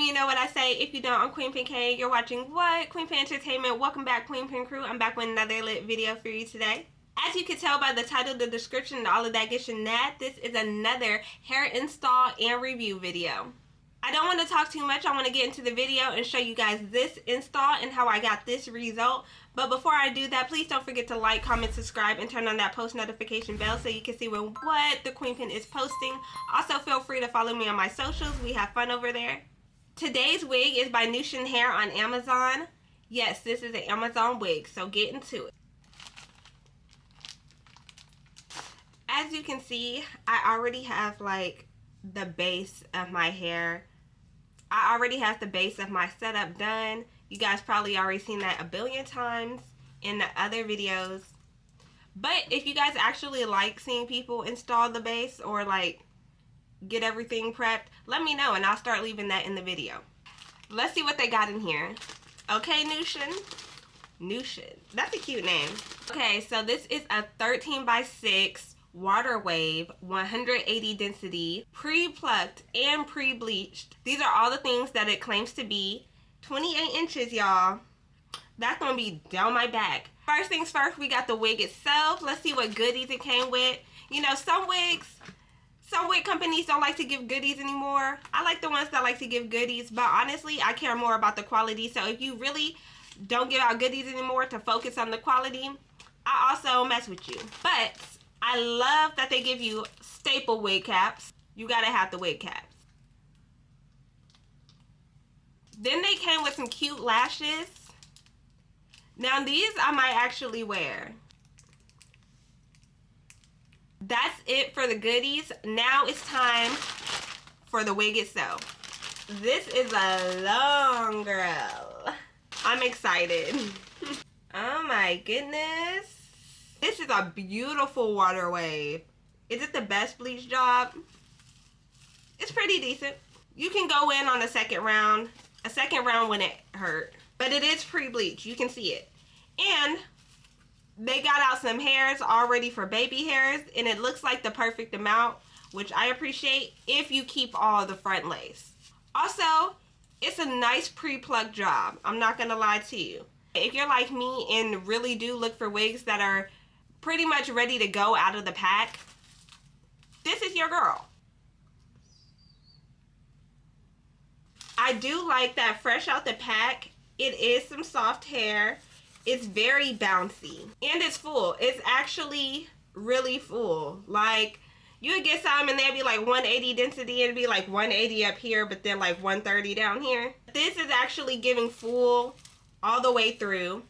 me, you know what I say. If you don't, I'm Queen Pin K. You're watching what? Queen Pin Entertainment. Welcome back, Queen Pin Crew. I'm back with another lit video for you today. As you can tell by the title, the description, and all of that good shenanigans, this is another hair install and review video. I don't want to talk too much. I want to get into the video and show you guys this install and how I got this result. But before I do that, please don't forget to like, comment, subscribe, and turn on that post notification bell so you can see what the Queen Pin is posting. Also, feel free to follow me on my socials. We have fun over there. Today's wig is by Newshion Hair on Amazon. Yes, this is an Amazon wig, so get into it. As you can see, I already have like the base of my hair. I already have the base of my setup done. You guys probably already seen that a billion times in the other videos. But if you guys actually like seeing people install the base or like get everything prepped, let me know and I'll start leaving that in the video. Let's see what they got in here. Okay, Newshion. That's a cute name. Okay, so this is a 13x6 water wave, 180 density, pre-plucked and pre-bleached. These are all the things that it claims to be. 28 inches, y'all. That's gonna be down my back. First things first, we got the wig itself. Let's see what goodies it came with. You know, some wig companies don't like to give goodies anymore. I like the ones that like to give goodies, but honestly, I care more about the quality. So if you really don't give out goodies anymore to focus on the quality, I also mess with you. But I love that they give you staple wig caps. You gotta have the wig caps. Then they came with some cute lashes. Now these I might actually wear. That's it for the goodies. Now it's time for the wig itself. This is a long girl. I'm excited. Oh my goodness. This is a beautiful water wave. Is it the best bleach job? It's pretty decent. You can go in on a second round. A second round wouldn't hurt. But it is pre-bleach. You can see it. And they got out some hairs already for baby hairs. And it looks like the perfect amount, which I appreciate if you keep all the front lace. Also, it's a nice pre-plucked job. I'm not going to lie to you. If you're like me and really do look for wigs that are pretty much ready to go out of the pack, this is your girl. I do like that fresh out the pack. It is some soft hair. It's very bouncy. And it's full. It's actually really full. Like, you would get some and they'd be like 180 density and it'd be like 180 up here, but then like 130 down here. This is actually giving full all the way through.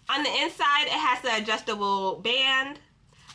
On the inside, it has the adjustable band.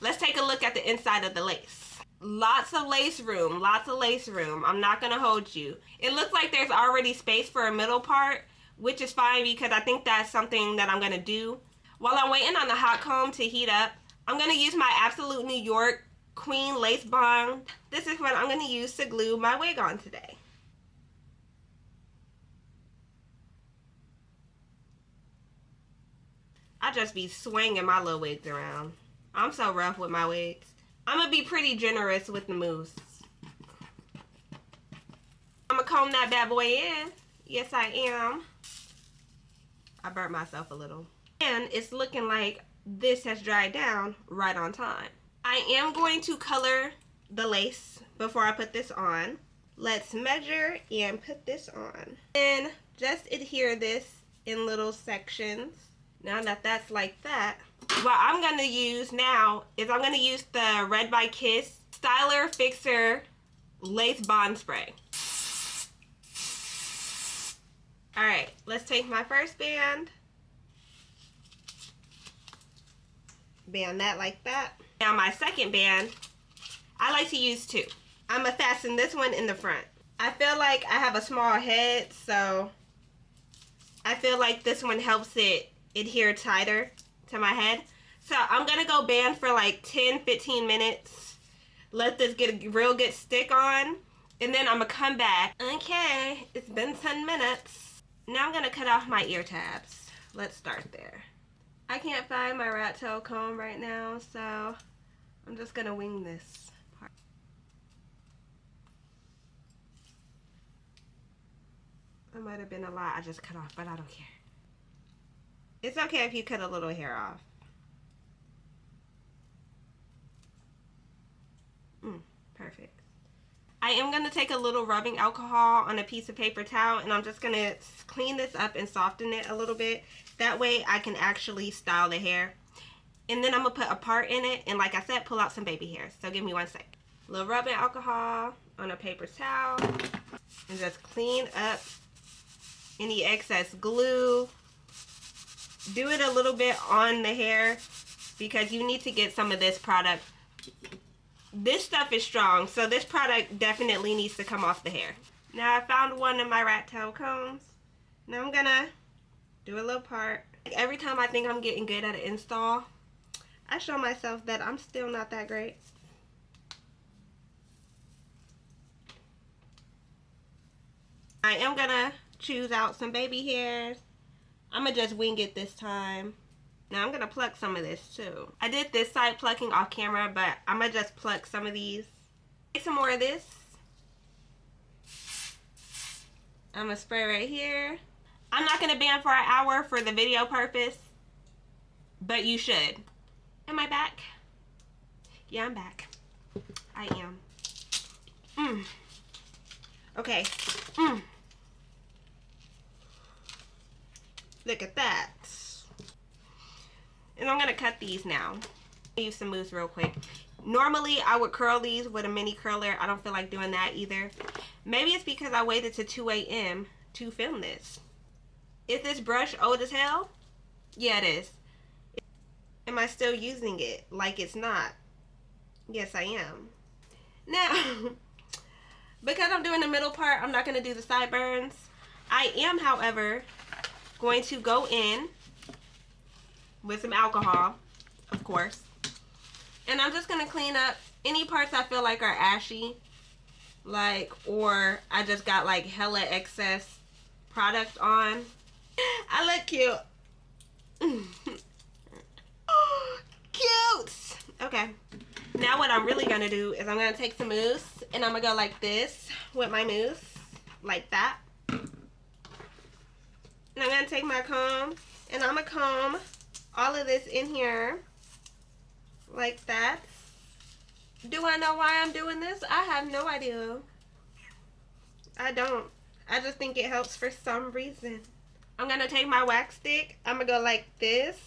Let's take a look at the inside of the lace. Lots of lace room, lots of lace room. I'm not gonna hold you. It looks like there's already space for a middle part, which is fine because I think that's something that I'm gonna do. While I'm waiting on the hot comb to heat up, I'm gonna use my Absolute New York Queen Lace Bond. This is what I'm gonna use to glue my wig on today. I just be swinging my little wigs around. I'm so rough with my wigs. I'm gonna be pretty generous with the mousse. I'm gonna comb that bad boy in. Yes, I am. I burnt myself a little. And it's looking like this has dried down right on time. I am going to color the lace before I put this on. Let's measure and put this on. And just adhere this in little sections. Now that that's like that, what I'm going to use now is I'm going to use the Red by Kiss Styler Fixer Lace Bond Spray. Alright, let's take my first band. Band that like that. Now my second band, I like to use two. I'm going to fasten this one in the front. I feel like I have a small head, so I feel like this one helps it adhere tighter to my head. So I'm gonna go band for like 10-15 minutes, let this get a real good stick on, and then I'm gonna come back. Okay, it's been 10 minutes. Now I'm gonna cut off my ear tabs. Let's start there. I can't find my rat tail comb right now, so I'm just gonna wing this part. That might have been a lot I just cut off, but I don't care. It's okay if you cut a little hair off. Perfect. I am going to take a little rubbing alcohol on a piece of paper towel, and I'm just going to clean this up and soften it a little bit. That way I can actually style the hair. And then I'm going to put a part in it, and like I said, pull out some baby hairs. So give me 1 sec. A little rubbing alcohol on a paper towel, and just clean up any excess glue. Do it a little bit on the hair because you need to get some of this product. This stuff is strong, so this product definitely needs to come off the hair. Now I found one of my rat tail combs. Now I'm gonna do a little part. Every time I think I'm getting good at an install, I show myself that I'm still not that great. I am gonna choose out some baby hairs. I'm gonna just wing it this time. Now I'm gonna pluck some of this too. I did this side plucking off camera, but I'm gonna just pluck some of these. Take some more of this. I'm gonna spray right here. I'm not gonna band for an hour for the video purpose, but you should. Am I back? Yeah, I'm back. I am. Okay. Look at that. And I'm going to cut these now. Use some mousse real quick. Normally, I would curl these with a mini curler. I don't feel like doing that either. Maybe it's because I waited to 2 a.m. to film this. Is this brush old as hell? Yeah, it is. Am I still using it like it's not? Yes, I am. Now, because I'm doing the middle part, I'm not going to do the sideburns. I am, however, going to go in with some alcohol, of course, and I'm just gonna clean up any parts I feel like are ashy, like, or I just got like hella excess product on. I look cute. Cute. Okay, now what I'm really gonna do is I'm gonna take some mousse and I'm gonna go like this with my mousse, like that, and I'm gonna take my comb and I'm gonna comb all of this in here like that. Do I know why I'm doing this? I have no idea. I don't. I just think it helps for some reason. I'm gonna take my wax stick. I'm gonna go like this.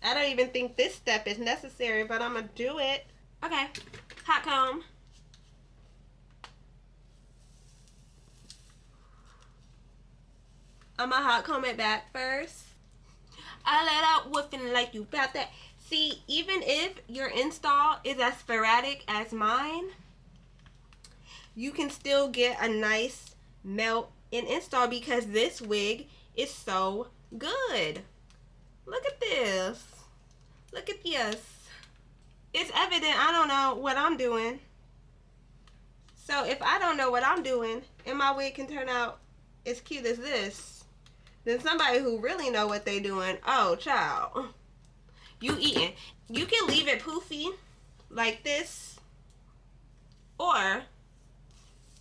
I don't even think this step is necessary, but I'm gonna do it. Okay, hot comb. I'm gonna hot comb it back first. I let out woofing like you about that. See, even if your install is as sporadic as mine, you can still get a nice melt in install because this wig is so good. Look at this. Look at this. It's evident I don't know what I'm doing. So if I don't know what I'm doing and my wig can turn out as cute as this, then somebody who really know what they doing, oh child, you eating. You can leave it poofy like this, or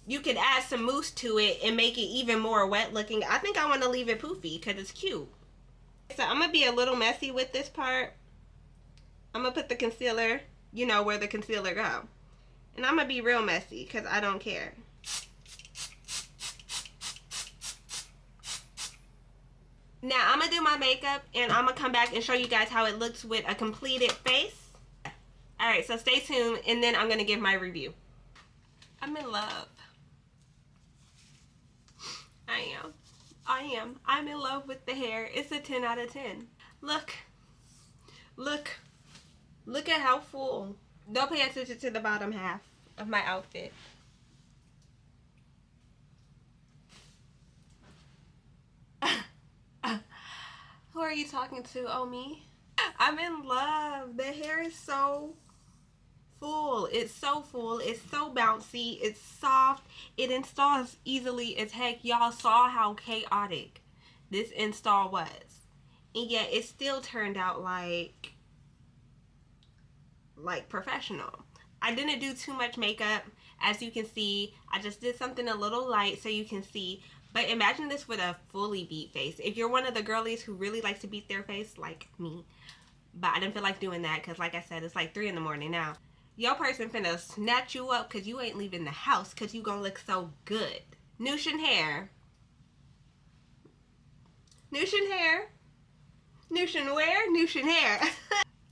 you could add some mousse to it and make it even more wet looking. I think I want to leave it poofy because it's cute. So I'm gonna be a little messy with this part. I'm gonna put the concealer, you know, where the concealer go, and I'm gonna be real messy because I don't care. Now I'm gonna do my makeup and I'm gonna come back and show you guys how it looks with a completed face. Alright, so stay tuned and then I'm gonna give my review. I'm in love. I am. I'm in love with the hair. It's a 10 out of 10. Look. Look at how full. Don't pay attention to the bottom half of my outfit. Who are you talking to? Oh, me? I'm in love. The hair is so full. It's so full. It's so bouncy. It's soft. It installs easily as heck. Y'all saw how chaotic this install was. And yet it still turned out like professional. I didn't do too much makeup. As you can see, I just did something a little light so you can see. But imagine this with a fully beat face. If you're one of the girlies who really likes to beat their face, like me. But I didn't feel like doing that because, like I said, it's like 3 in the morning now. Your person finna snatch you up because you ain't leaving the house because you gonna look so good. Newshion hair. Newshion hair. Newshion where? Newshion hair.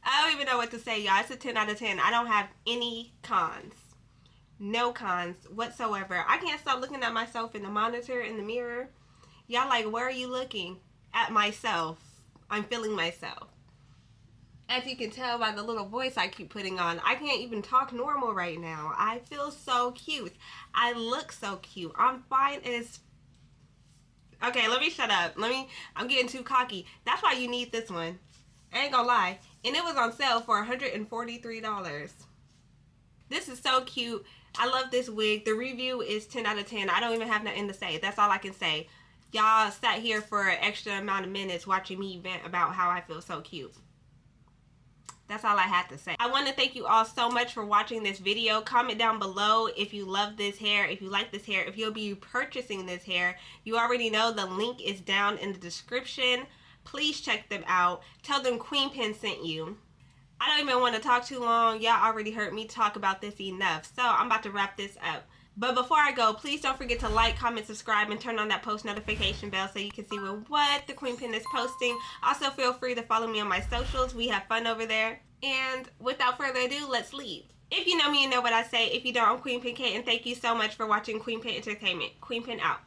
I don't even know what to say, y'all. It's a 10 out of 10. I don't have any cons. No cons whatsoever. I can't stop looking at myself in the monitor, in the mirror. Y'all like, where are you looking? At myself. I'm feeling myself. As you can tell by the little voice I keep putting on, I can't even talk normal right now. I feel so cute. I look so cute. I'm fine as... Okay, let me shut up. I'm getting too cocky. That's why you need this one. I ain't gonna lie. And it was on sale for $143. This is so cute. I love this wig. The review is 10 out of 10. I don't even have nothing to say. That's all I can say. Y'all sat here for an extra amount of minutes watching me vent about how I feel so cute. That's all I had to say. I want to thank you all so much for watching this video. Comment down below if you love this hair, if you like this hair, if you'll be purchasing this hair. You already know the link is down in the description. Please check them out. Tell them Queen Pen sent you. I don't even want to talk too long. Y'all already heard me talk about this enough. So I'm about to wrap this up. But before I go, please don't forget to like, comment, subscribe, and turn on that post notification bell so you can see what the Queen Pen is posting. Also, feel free to follow me on my socials. We have fun over there. And without further ado, let's leave. If you know me, you know what I say. If you don't, I'm Queen Pen K, and thank you so much for watching Queen Pen Entertainment. Queen Pen out.